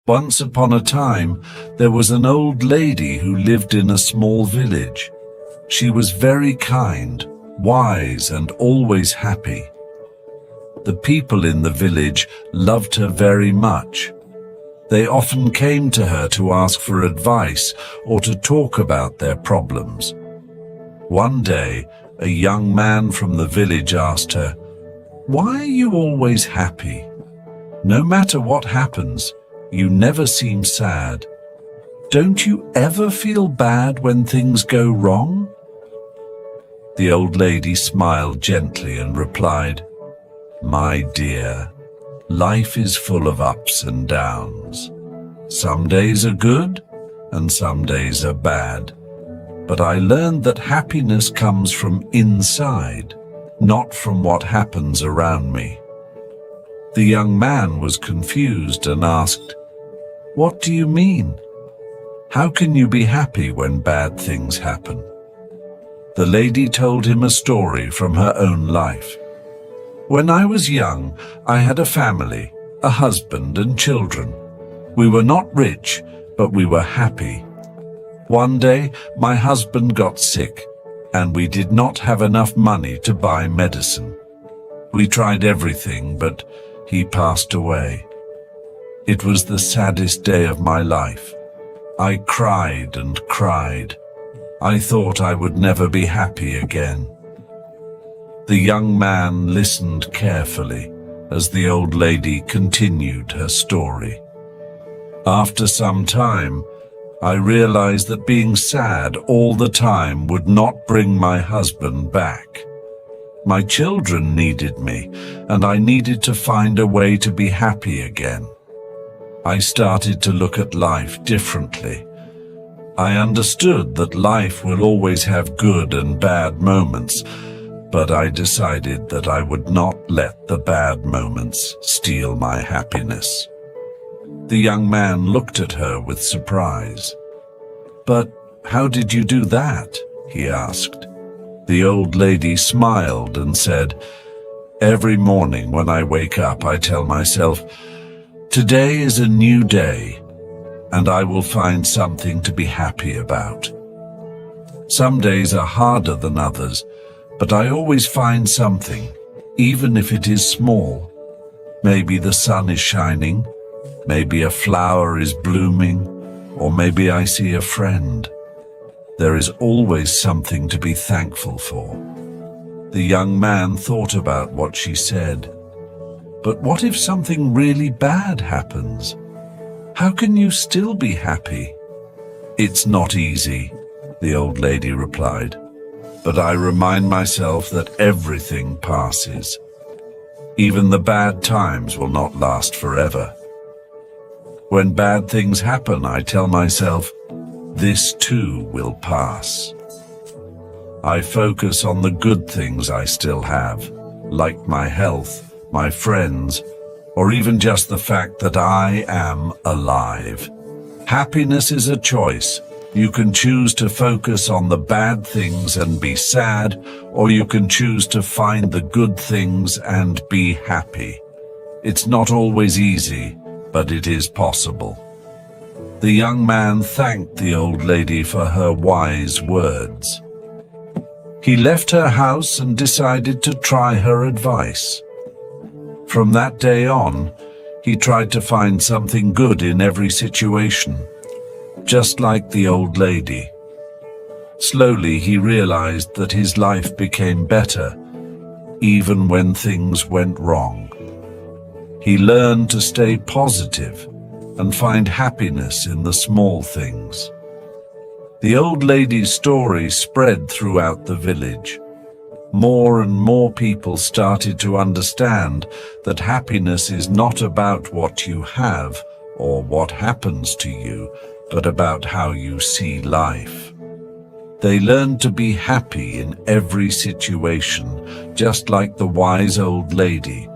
Once upon a time, there was an old lady who lived in a small village. She was very kind, wise, and always happy. The people in the village loved her very much. They often came to her to ask for advice or to talk about their problems. One day, a young man from the village asked her, "Why are you always happy? No matter what happens, you never seem sad. Don't you ever feel bad when things go wrong?" The old lady smiled gently and replied, "My dear, life is full of ups and downs. Some days are good and some days are bad. But I learned that happiness comes from inside, not from what happens around me." The young man was confused and asked, "What do you mean? How can you be happy when bad things happen?" The lady told him a story from her own life. "When I was young, I had a family, a husband and children. We were not rich, but we were happy. One day, my husband got sick, and we did not have enough money to buy medicine. We tried everything, but he passed away. It was the saddest day of my life. I cried and cried. I thought I would never be happy again." The young man listened carefully as the old lady continued her story. "After some time, I realized that being sad all the time would not bring my husband back. My children needed me, and I needed to find a way to be happy again. I started to look at life differently. I understood that life will always have good and bad moments, but I decided that I would not let the bad moments steal my happiness." The young man looked at her with surprise. "But how did you do that?" he asked. The old lady smiled and said, "Every morning when I wake up, I tell myself, today is a new day, and I will find something to be happy about. Some days are harder than others, but I always find something, even if it is small. Maybe the sun is shining, maybe a flower is blooming, or maybe I see a friend. There is always something to be thankful for." The young man thought about what she said. "But what if something really bad happens? How can you still be happy?" "It's not easy," the old lady replied. "But I remind myself that everything passes. Even the bad times will not last forever. When bad things happen, I tell myself, this too will pass. I focus on the good things I still have, like my health, my friends, or even just the fact that I am alive. Happiness is a choice. You can choose to focus on the bad things and be sad, or you can choose to find the good things and be happy. It's not always easy, but it is possible." The young man thanked the old lady for her wise words. He left her house and decided to try her advice. From that day on, he tried to find something good in every situation, just like the old lady. Slowly he realized that his life became better, even when things went wrong. He learned to stay positive and find happiness in the small things. The old lady's story spread throughout the village. More and more people started to understand that happiness is not about what you have or what happens to you, but about how you see life. They learned to be happy in every situation, just like the wise old lady,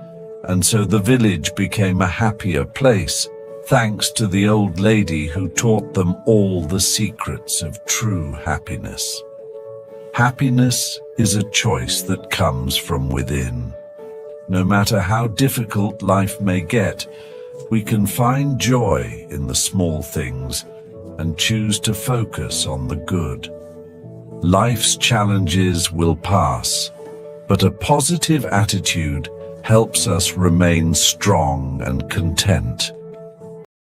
and so the village became a happier place, thanks to the old lady who taught them all the secrets of true happiness. Happiness is a choice that comes from within. No matter how difficult life may get, We can find joy in the small things and choose to focus on the good. Life's challenges will pass, but a positive attitude helps us remain strong and content.